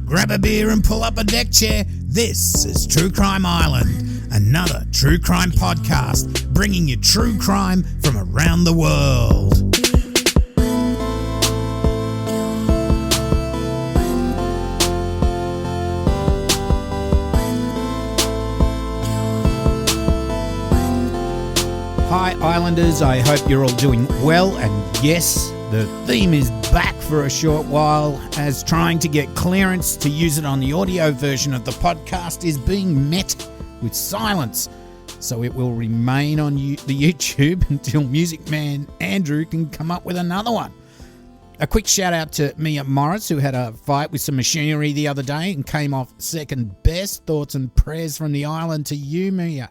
grab a beer and pull up a deck chair. This is True Crime Island, another true crime podcast bringing you true crime from around the world. Hi Islanders, I hope you're all doing well, and yes, the theme is back for a short while as trying to get clearance to use it on the audio version of the podcast is being met with silence. So it will remain on the YouTube until Music Man Andrew can come up with another one. A quick shout out to Mia Morris, who had a fight with some machinery the other day and came off second best. Thoughts and prayers from the island to you, Mia.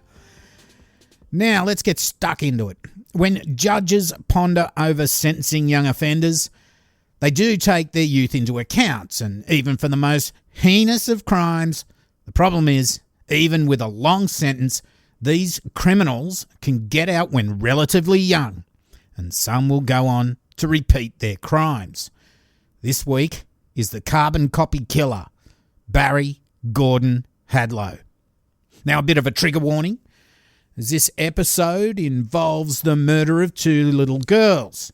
Now, let's get stuck into it. When judges ponder over sentencing young offenders, they do take their youth into account, and even for the most heinous of crimes, the problem is, even with a long sentence, these criminals can get out when relatively young, and some will go on to repeat their crimes. This week is the carbon copy killer, Barry Gordon Hadlow. Now, a bit of a trigger warning, as this episode involves the murder of two little girls.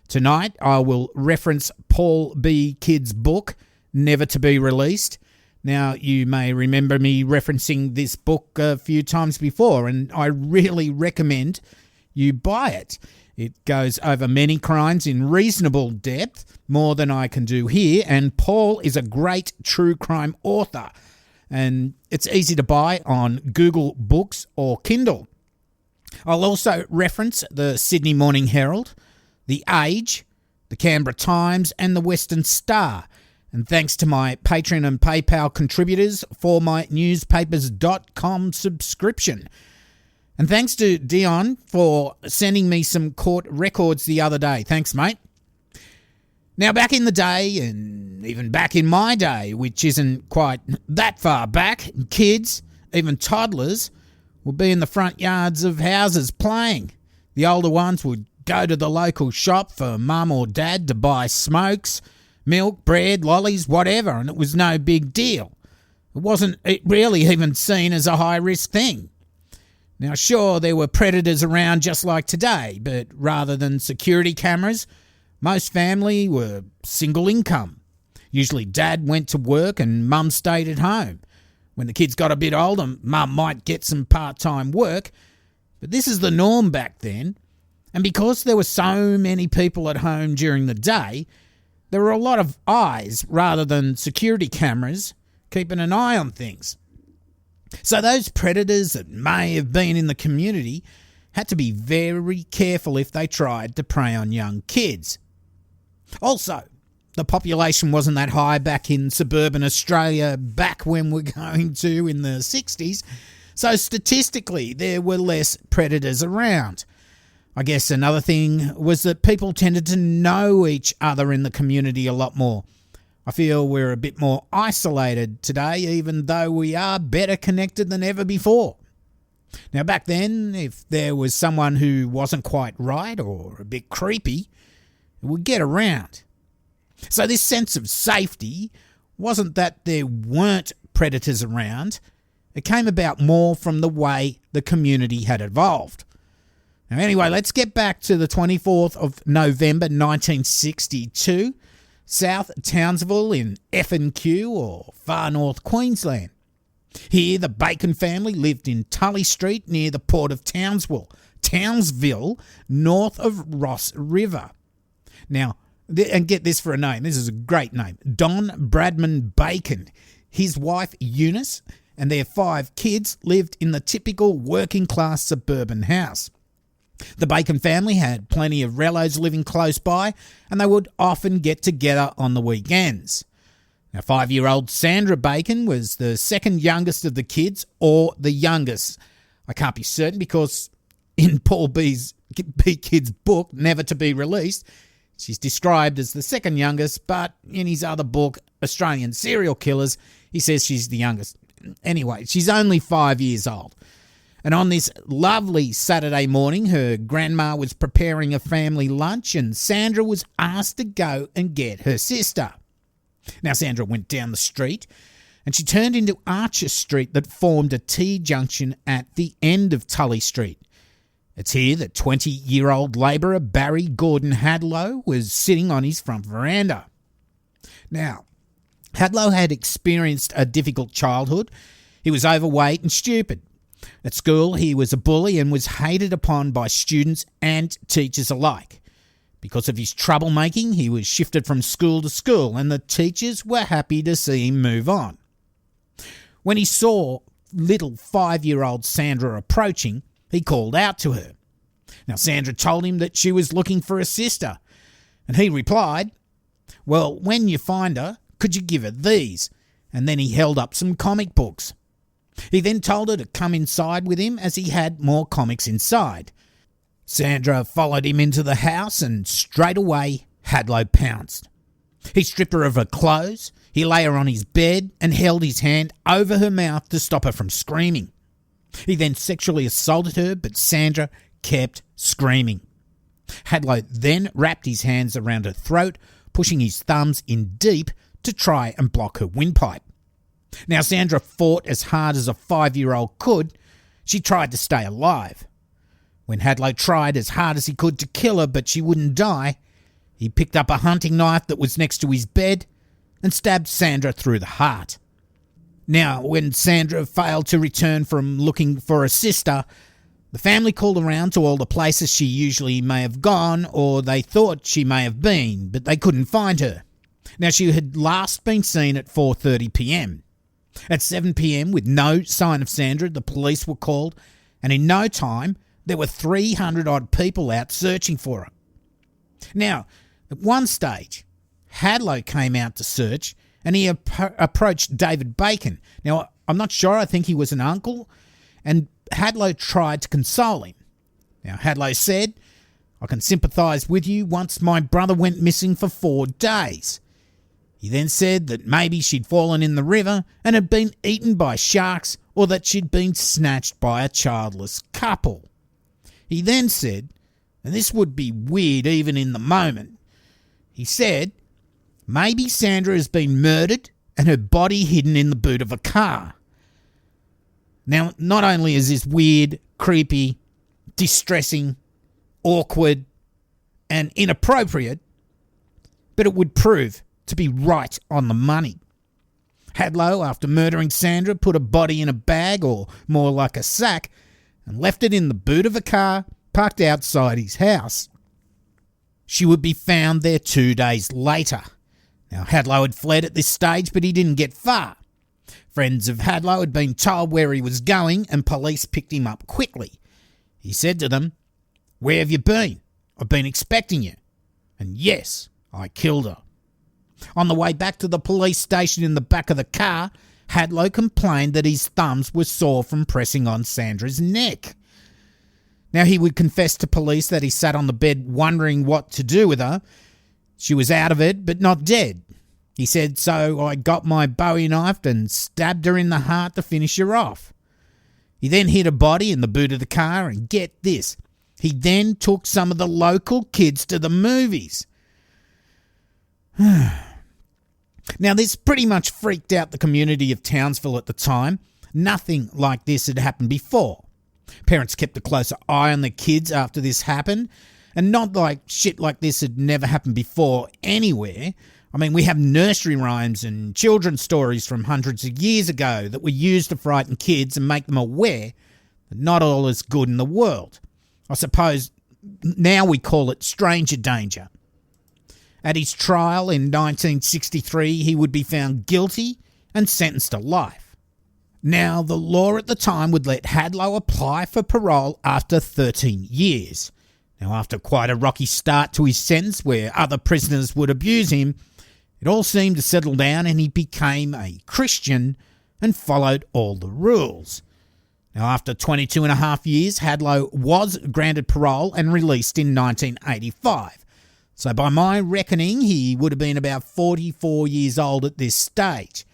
Tonight, I will reference Paul B. Kidd's book, Never to Be Released. Now, you may remember me referencing this book a few times before, and I really recommend you buy it. It goes over many crimes in reasonable depth, more than I can do here, and Paul is a great true crime author, and it's easy to buy on Google Books or Kindle. I'll also reference the Sydney Morning Herald, The Age, the Canberra Times, and the Western Star. And thanks to my Patreon and PayPal contributors for my newspapers.com subscription. And thanks to Dion for sending me some court records the other day. Thanks, mate. Now, back in the day, and even back in my day, which isn't quite that far back, kids, even toddlers, would be in the front yards of houses playing. The older ones would go to the local shop for mum or dad to buy smokes, milk, bread, lollies, whatever, and it was no big deal. It wasn't really even seen as a high-risk thing. Now, sure, there were predators around just like today, but rather than security cameras, most family were single income. Usually dad went to work and mum stayed at home. When the kids got a bit older, mum might get some part-time work, but this is the norm back then. And because there were so many people at home during the day, there were a lot of eyes rather than security cameras keeping an eye on things. So those predators that may have been in the community had to be very careful if they tried to prey on young kids. Also, the population wasn't that high back in suburban Australia back when we're going to in the 60s, so statistically there were less predators around. I guess another thing was that people tended to know each other in the community a lot more. I feel we're a bit more isolated today, even though we are better connected than ever before. Now back then, if there was someone who wasn't quite right or a bit creepy, it would get around. So this sense of safety wasn't that there weren't predators around. It came about more from the way the community had evolved. Now anyway, let's get back to the 24th of November 1962, South Townsville in F&Q or Far North Queensland. Here the Bacon family lived in Tully Street near the port of Townsville, north of Ross River. Now, and get this for a name, this is a great name, Don Bradman Bacon. His wife Eunice and their 5 kids lived in the typical working class suburban house. The Bacon family had plenty of relos living close by, and they would often get together on the weekends. Now, 5-year-old Sandra Bacon was the second youngest of the kids, or the youngest. I can't be certain because in Paul B. Kidd's book, Never to Be Released, she's described as the second youngest, but in his other book, Australian Serial Killers, he says she's the youngest. Anyway, she's only 5 years old. And on this lovely Saturday morning, her grandma was preparing a family lunch and Sandra was asked to go and get her sister. Now Sandra went down the street and she turned into Archer Street that formed a T-junction at the end of Tully Street. It's here that 20-year-old labourer Barry Gordon Hadlow was sitting on his front veranda. Now, Hadlow had experienced a difficult childhood. He was overweight and stupid. At school, he was a bully and was hated upon by students and teachers alike. Because of his troublemaking, he was shifted from school to school, and the teachers were happy to see him move on. When he saw little 5-year-old Sandra approaching, he called out to her. Now, Sandra told him that she was looking for a sister, and he replied, "Well, when you find her, could you give her these?" And then he held up some comic books. He then told her to come inside with him as he had more comics inside. Sandra followed him into the house and straight away Hadlow pounced. He stripped her of her clothes, he lay her on his bed and held his hand over her mouth to stop her from screaming. He then sexually assaulted her, but Sandra kept screaming. Hadlow then wrapped his hands around her throat, pushing his thumbs in deep to try and block her windpipe. Now Sandra fought as hard as a 5-year-old could. She tried to stay alive. When Hadlow tried as hard as he could to kill her but she wouldn't die, he picked up a hunting knife that was next to his bed and stabbed Sandra through the heart. Now, when Sandra failed to return from looking for a sister, the family called around to all the places she usually may have gone or they thought she may have been, but they couldn't find her. Now, she had last been seen at 4:30 p.m. At 7 p.m, with no sign of Sandra, the police were called, and in no time, there were 300-odd people out searching for her. Now, at one stage, Hadlow came out to search, and he approached David Bacon. Now, I'm not sure, I think he was an uncle, and Hadlow tried to console him. Now, Hadlow said, "I can sympathise with you. Once my brother went missing for 4 days. He then said that maybe she'd fallen in the river and had been eaten by sharks or that she'd been snatched by a childless couple. He then said, and this would be weird even in the moment, he said, maybe Sandra has been murdered and her body hidden in the boot of a car." Now, not only is this weird, creepy, distressing, awkward, and inappropriate, but it would prove to be right on the money. Hadlow, after murdering Sandra, put her body in a bag, or more like a sack, and left it in the boot of a car parked outside his house. She would be found there 2 days later. Now, Hadlow had fled at this stage, but he didn't get far. Friends of Hadlow had been told where he was going, and police picked him up quickly. He said to them, "Where have you been? I've been expecting you. And yes, I killed her." On the way back to the police station in the back of the car, Hadlow complained that his thumbs were sore from pressing on Sandra's neck. Now, he would confess to police that he sat on the bed wondering what to do with her. She was out of it, but not dead. He said, "So I got my Bowie knife and stabbed her in the heart to finish her off." He then hid her body in the boot of the car, and get this, he then took some of the local kids to the movies. Now, this pretty much freaked out the community of Townsville at the time. Nothing like this had happened before. Parents kept a closer eye on the kids after this happened, and not like shit like this had never happened before anywhere. I mean, we have nursery rhymes and children's stories from hundreds of years ago that were used to frighten kids and make them aware that not all is good in the world. I suppose now we call it stranger danger. At his trial in 1963, he would be found guilty and sentenced to life. Now, the law at the time would let Hadlow apply for parole after 13 years. Now, after quite a rocky start to his sentence where other prisoners would abuse him, it all seemed to settle down and he became a Christian and followed all the rules. Now, after 22 and a half years, Hadlow was granted parole and released in 1985. So by my reckoning, he would have been about 44 years old at this stage.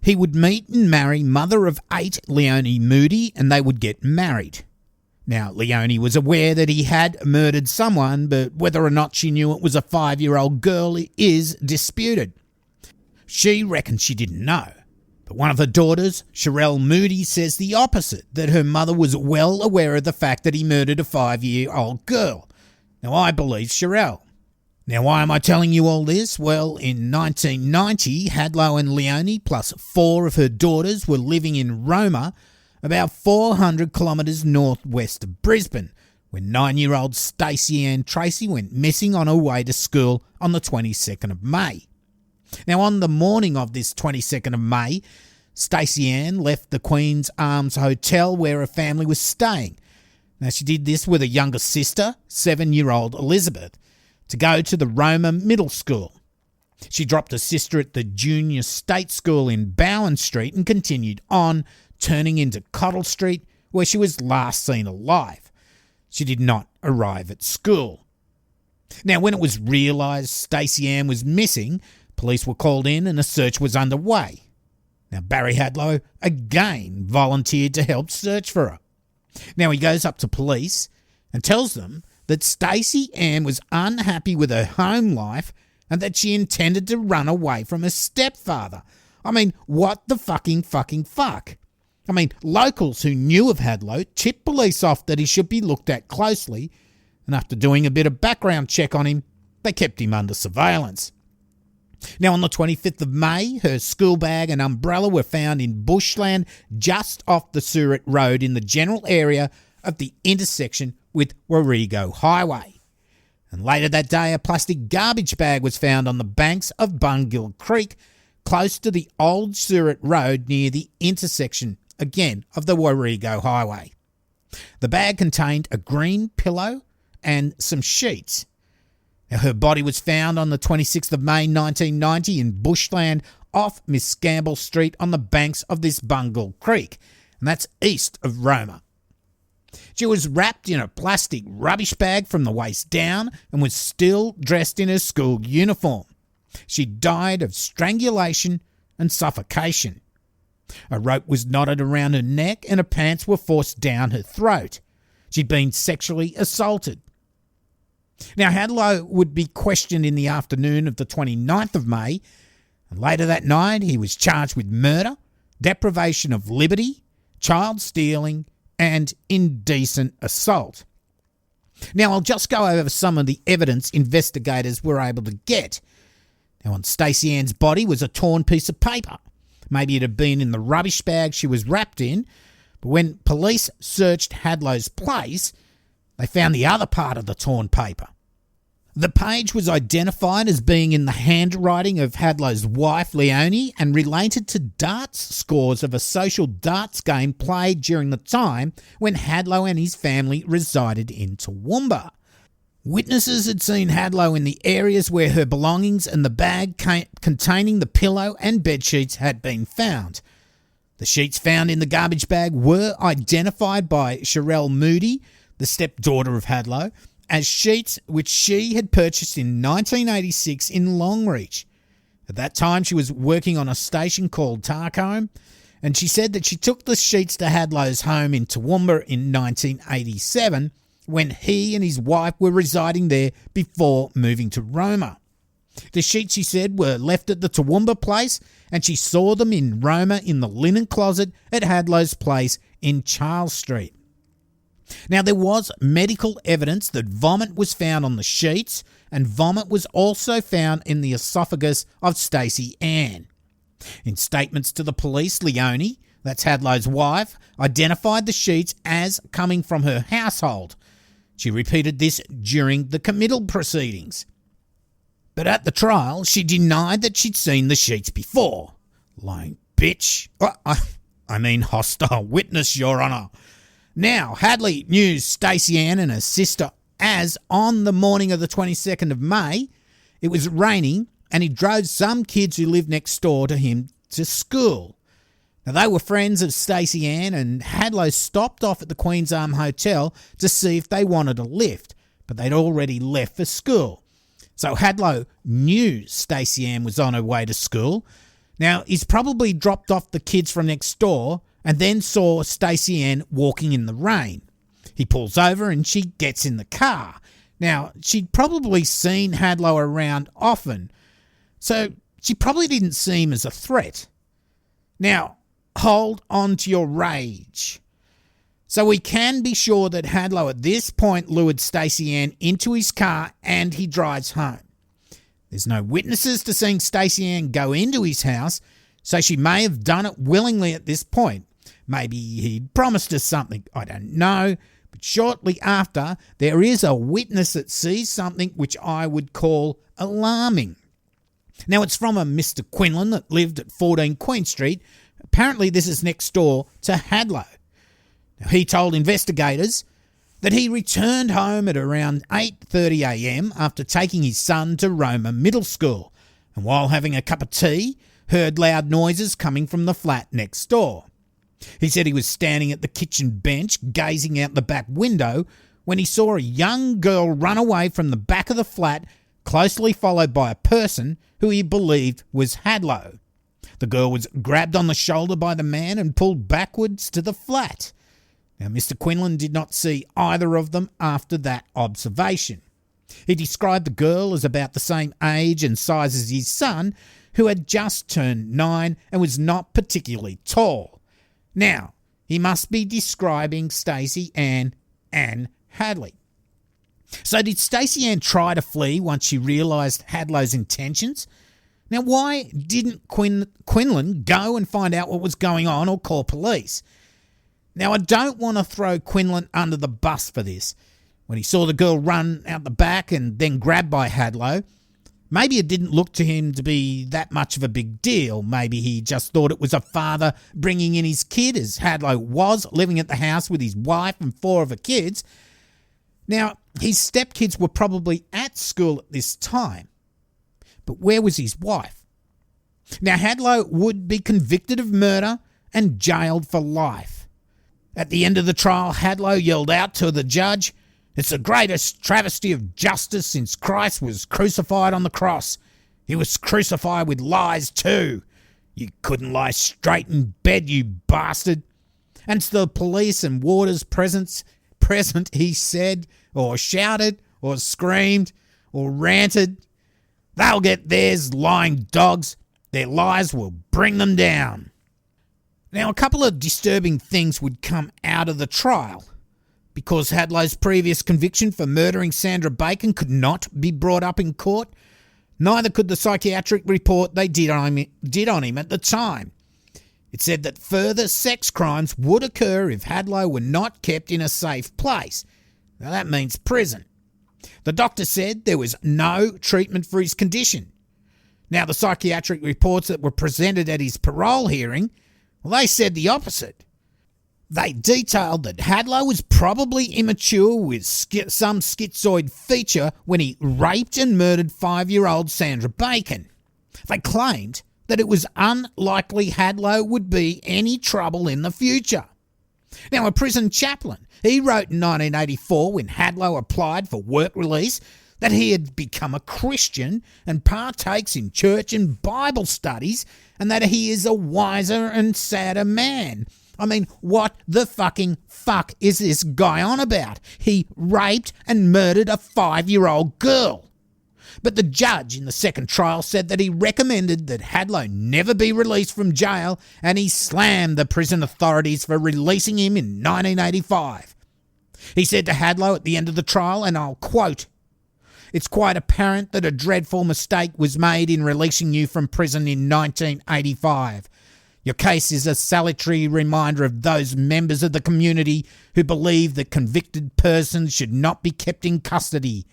He would meet and marry mother of 8, Leonie Moody, and they would get married. Now, Leonie was aware that he had murdered someone, but whether or not she knew it was a 5-year-old girl is disputed. she reckons she didn't know. But one of her daughters, Sherelle Moody, says the opposite, that her mother was well aware of the fact that he murdered a 5-year-old girl. Now, I believe Sherelle. Now, why am I telling you all this? Well, in 1990, Hadlow and Leonie, plus 4 of her daughters, were living in Roma, about 400 kilometres northwest of Brisbane, when 9-year-old Stacey Ann Tracy went missing on her way to school on the 22nd of May. Now, on the morning of this 22nd of May, Stacey Ann left the Queen's Arms Hotel where her family was staying. Now, she did this with a younger sister, 7-year-old Elizabeth, to go to the Roma Middle School. She dropped her sister at the Junior State School in Bowen Street and continued on, turning into Cottle Street, where she was last seen alive. She did not arrive at school. Now, when it was realised Stacey Ann was missing, police were called in and a search was underway. Now, Barry Hadlow again volunteered to help search for her. Now, he goes up to police and tells them that Stacey Ann was unhappy with her home life and that she intended to run away from her stepfather. I mean, what the fucking fuck? I mean, locals who knew of Hadlow tipped police off that he should be looked at closely, and after doing a bit of background check on him, they kept him under surveillance. Now, on the 25th of May, her school bag and umbrella were found in bushland just off the Surat Road in the general area of the intersection with Warrego Highway. And later that day, a plastic garbage bag was found on the banks of Bungill Creek, close to the old Surat Road near the intersection, again, of the Warrego Highway. The bag contained a green pillow and some sheets. Now, her body was found on the 26th of May 1990 in bushland off Miss Gamble Street on the banks of this Bungill Creek, and that's east of Roma. She was wrapped in a plastic rubbish bag from the waist down and was still dressed in her school uniform. She died of strangulation and suffocation. A rope was knotted around her neck and her pants were forced down her throat. She'd been sexually assaulted. Now, Hadlow would be questioned in the afternoon of the 29th of May, and later that night he was charged with murder, deprivation of liberty, child stealing, and indecent assault. Now, I'll just go over some of the evidence investigators were able to get. Now, on Stacey Ann's body was a torn piece of paper. Maybe it had been in the rubbish bag she was wrapped in, but when police searched Hadlow's place, they found the other part of the torn paper. The page was identified as being in the handwriting of Hadlow's wife, Leonie, and related to darts scores of a social darts game played during the time when Hadlow and his family resided in Toowoomba. Witnesses had seen Hadlow in the areas where her belongings and the bag containing the pillow and bedsheets had been found. The sheets found in the garbage bag were identified by Sherelle Moody, the stepdaughter of Hadlow, as sheets which she had purchased in 1986 in Longreach. At that time, she was working on a station called Tarcombe, and she said that she took the sheets to Hadlow's home in Toowoomba in 1987 when he and his wife were residing there before moving to Roma. The sheets, she said, were left at the Toowoomba place, and she saw them in Roma in the linen closet at Hadlow's place in Charles Street. Now, there was medical evidence that vomit was found on the sheets, and vomit was also found in the esophagus of Stacey Ann. In statements to the police, Leonie, that's Hadlow's wife, identified the sheets as coming from her household. She repeated this during the committal proceedings. But at the trial, she denied that she'd seen the sheets before. Lying bitch. I mean hostile witness, Your Honour. Now, Hadley knew Stacey Ann and her sister as on the morning of the 22nd of May, it was raining and he drove some kids who lived next door to him to school. Now, they were friends of Stacey Ann, and Hadlow stopped off at the Queen's Arms Hotel to see if they wanted a lift, but they'd already left for school. So Hadlow knew Stacey Ann was on her way to school. Now, he's probably dropped off the kids from next door and then saw Stacey Ann walking in the rain. He pulls over and she gets in the car. Now, she'd probably seen Hadlow around often, so she probably didn't see him as a threat. Now, hold on to your rage. So we can be sure that Hadlow at this point lured Stacey Ann into his car and he drives home. There's no witnesses to seeing Stacey Ann go into his house, so she may have done it willingly at this point. Maybe he'd promised her something, I don't know. But shortly after, there is a witness that sees something which I would call alarming. Now, it's from a Mr. Quinlan that lived at 14 Queen Street. Apparently, this is next door to Hadlow. Now, he told investigators that he returned home at around 8:30am after taking his son to Roma Middle School, and while having a cup of tea, heard loud noises coming from the flat next door. He said he was standing at the kitchen bench gazing out the back window when he saw a young girl run away from the back of the flat, closely followed by a person who he believed was Hadlow. The girl was grabbed on the shoulder by the man and pulled backwards to the flat. Now, Mr. Quinlan did not see either of them after that observation. He described the girl as about the same age and size as his son, who had just turned 9 and was not particularly tall. Now, he must be describing Stacey Ann Hadley. So did Stacey Ann try to flee once she realised Hadlow's intentions? Now, why didn't Quinlan go and find out what was going on or call police? Now, I don't want to throw Quinlan under the bus for this. When he saw the girl run out the back and then grabbed by Hadlow, maybe it didn't look to him to be that much of a big deal. Maybe he just thought it was a father bringing in his kid, as Hadlow was living at the house with his wife and 4 of her kids. Now, his stepkids were probably at school at this time. But where was his wife? Now, Hadlow would be convicted of murder and jailed for life. At the end of the trial, Hadlow yelled out to the judge, "It's the greatest travesty of justice since Christ was crucified on the cross. He was crucified with lies too. You couldn't lie straight in bed, you bastard." And to the police and warders present, he said, or shouted, or screamed, or ranted, "They'll get theirs, lying dogs. Their lies will bring them down." Now, a couple of disturbing things would come out of the trial. Because Hadlow's previous conviction for murdering Sandra Bacon could not be brought up in court, neither could the psychiatric report they did on him at the time. It said that further sex crimes would occur if Hadlow were not kept in a safe place. Now, that means prison. The doctor said there was no treatment for his condition. Now, the psychiatric reports that were presented at his parole hearing, well, they said the opposite. They detailed that Hadlow was probably immature with some schizoid feature when he raped and murdered 5-year-old Sandra Bacon. They claimed that it was unlikely Hadlow would be any trouble in the future. Now, a prison chaplain, he wrote in 1984 when Hadlow applied for work release that he had become a Christian and partakes in church and Bible studies and that he is a wiser and sadder man. I mean, what the fucking fuck is this guy on about? He raped and murdered a 5-year-old girl. But the judge in the second trial said that he recommended that Hadlow never be released from jail, and he slammed the prison authorities for releasing him in 1985. He said to Hadlow at the end of the trial, and I'll quote, "It's quite apparent that a dreadful mistake was made in releasing you from prison in 1985. Your case is a salutary reminder of those members of the community who believe that convicted persons should not be kept in custody.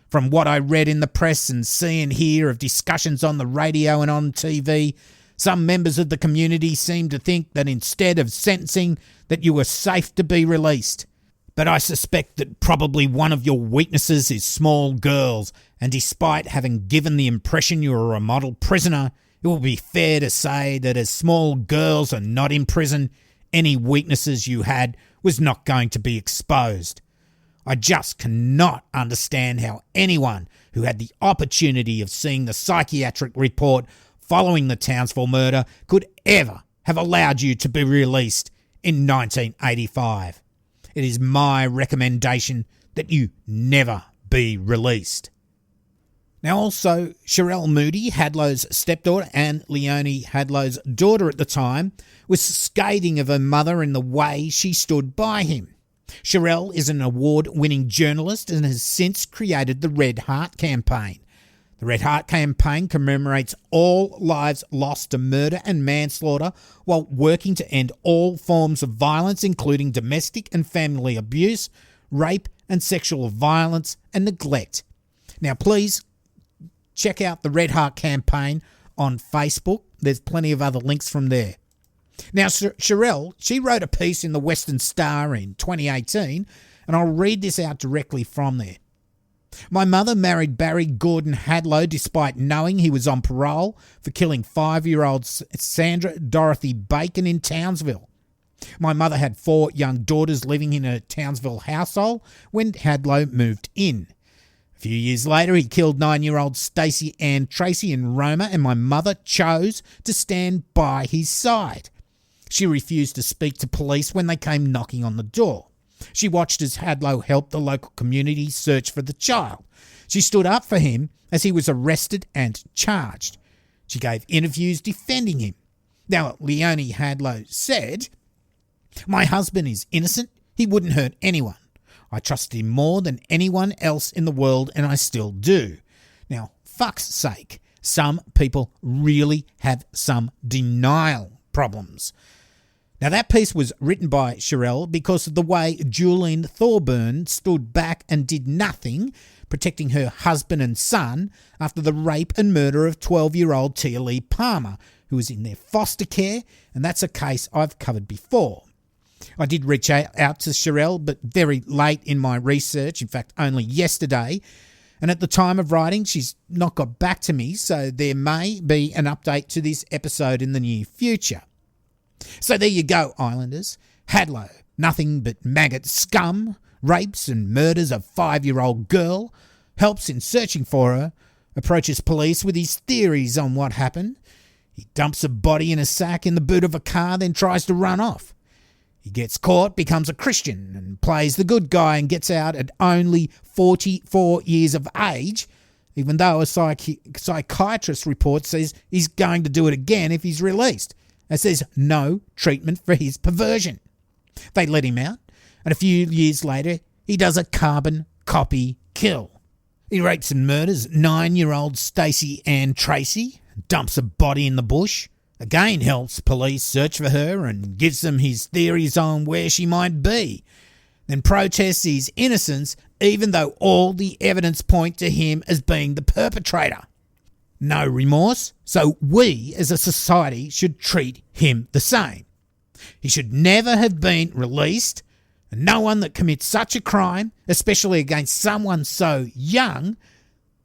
From what I read in the press and see and hear of discussions on the radio and on TV, some members of the community seem to think that instead of sentencing, that you were safe to be released. But I suspect that probably one of your weaknesses is small girls, and despite having given the impression you are a model prisoner, it will be fair to say that as small girls are not in prison, any weaknesses you had was not going to be exposed. I just cannot understand how anyone who had the opportunity of seeing the psychiatric report following the Townsville murder could ever have allowed you to be released in 1985. It is my recommendation that you never be released." Now also, Sherelle Moody, Hadlow's stepdaughter and Leonie Hadlow's daughter at the time, was scathing of her mother in the way she stood by him. Sherelle is an award-winning journalist and has since created the Red Heart Campaign. The Red Heart Campaign commemorates all lives lost to murder and manslaughter while working to end all forms of violence, including domestic and family abuse, rape and sexual violence and neglect. Now please check out the Red Heart Campaign on Facebook. There's plenty of other links from there. Now, Sherelle, she wrote a piece in the Western Star in 2018, and I'll read this out directly from there. My mother married Barry Gordon Hadlow despite knowing he was on parole for killing 5-year-old Sandra Dorothy Bacon in Townsville. My mother had 4 young daughters living in her Townsville household when Hadlow moved in. A few years later, he killed 9-year-old Stacey Ann Tracy in Roma, and my mother chose to stand by his side. She refused to speak to police when they came knocking on the door. She watched as Hadlow helped the local community search for the child. She stood up for him as he was arrested and charged. She gave interviews defending him. Now, Leonie Hadlow said, "My husband is innocent. He wouldn't hurt anyone. I trust him more than anyone else in the world, and I still do." Now, fuck's sake, some people really have some denial problems. Now, that piece was written by Sherelle because of the way Julian Thorburn stood back and did nothing, protecting her husband and son after the rape and murder of 12-year-old Tia Lee Palmer, who was in their foster care, and that's a case I've covered before. I did reach out to Sherelle, but very late in my research, in fact only yesterday, and at the time of writing she's not got back to me, so there may be an update to this episode in the near future. So there you go, Islanders. Hadlow, nothing but maggot scum, rapes and murders a 5-year-old girl, helps in searching for her, approaches police with his theories on what happened. He dumps a body in a sack in the boot of a car, then tries to run off. He gets caught, becomes a Christian, and plays the good guy and gets out at only 44 years of age, even though a psychiatrist report says he's going to do it again if he's released, as there's no treatment for his perversion. They let him out, and a few years later, he does a carbon copy kill. He rapes and murders 9-year-old Stacey Ann Tracy, dumps a body in the bush, again helps police search for her and gives them his theories on where she might be, then protests his innocence even though all the evidence point to him as being the perpetrator. No remorse, so we as a society should treat him the same. He should never have been released, and no one that commits such a crime, especially against someone so young,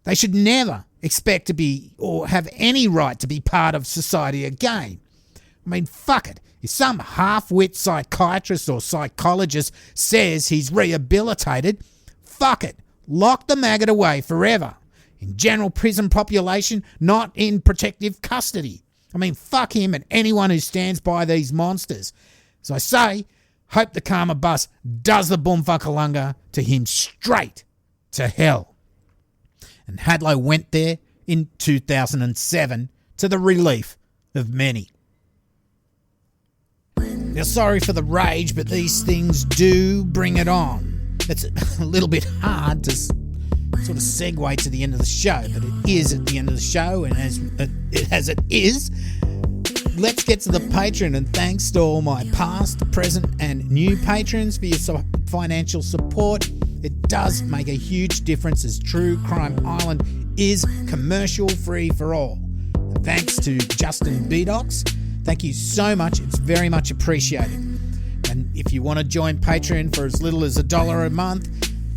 they should never expect to be or have any right to be part of society again. I mean, fuck it. If some half-wit psychiatrist or psychologist says he's rehabilitated, fuck it. Lock the maggot away forever. In general prison population, not in protective custody. I mean, fuck him and anyone who stands by these monsters. As I say, hope the karma bus does the boomfuckalunga to him straight to hell. And Hadlow went there in 2007 to the relief of many. Now, sorry for the rage, but these things do bring it on. It's a little bit hard to sort of segue to the end of the show, but it is at the end of the show, and as it is, let's get to the Patreon, and thanks to all my past, present and new patrons for your financial support. It does make a huge difference as True Crime Island is commercial free for all. And thanks to Justin Bedox, thank you so much. It's very much appreciated. And if you want to join Patreon for as little as $1 a month,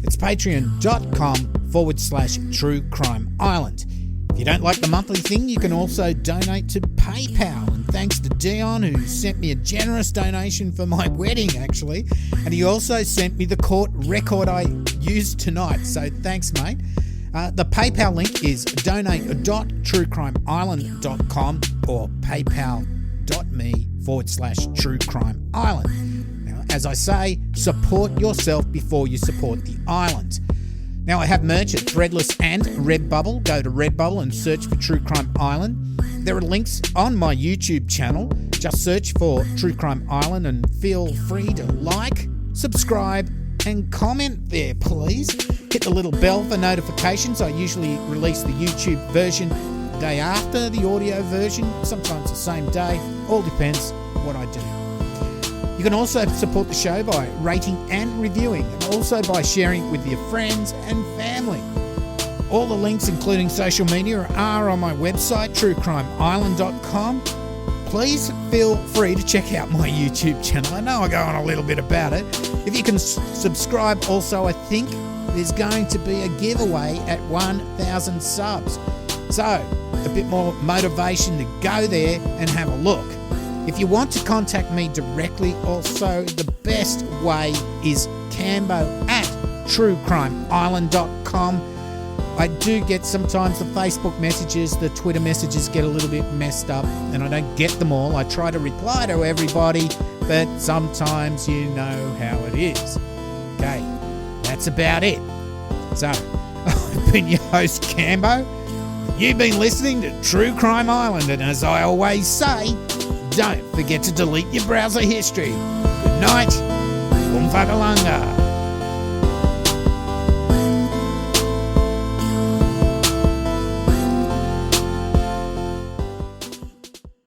it's patreon.com/True Crime Island. If you don't like the monthly thing, you can also donate to PayPal. And thanks to Dion, who sent me a generous donation for my wedding, actually. And he also sent me the court record I used tonight. So thanks, mate. The PayPal link is donate.truecrimeisland.com or paypal.me/True Crime Island. Now, as I say, support yourself before you support the island. Now, I have merch at Threadless and Redbubble. Go to Redbubble and search for True Crime Island. There are links on my YouTube channel. Just search for True Crime Island and feel free to like, subscribe, and comment there, please. Hit the little bell for notifications. I usually release the YouTube version the day after the audio version, sometimes the same day. All depends what I do. You can also support the show by rating and reviewing, and also by sharing it with your friends and family. All the links, including social media, are on my website, truecrimeisland.com. Please feel free to check out my YouTube channel. I know I go on a little bit about it. If you can subscribe also, I think there's going to be a giveaway at 1,000 subs. So, a bit more motivation to go there and have a look. If you want to contact me directly, also the best way is Cambo at truecrimeisland.com. I do get sometimes the Facebook messages, the Twitter messages get a little bit messed up, and I don't get them all. I try to reply to everybody, but sometimes you know how it is. Okay, that's about it. So, I've been your host, Cambo. You've been listening to True Crime Island, and as I always say, don't forget to delete your browser history. Good night. Umfagalanga.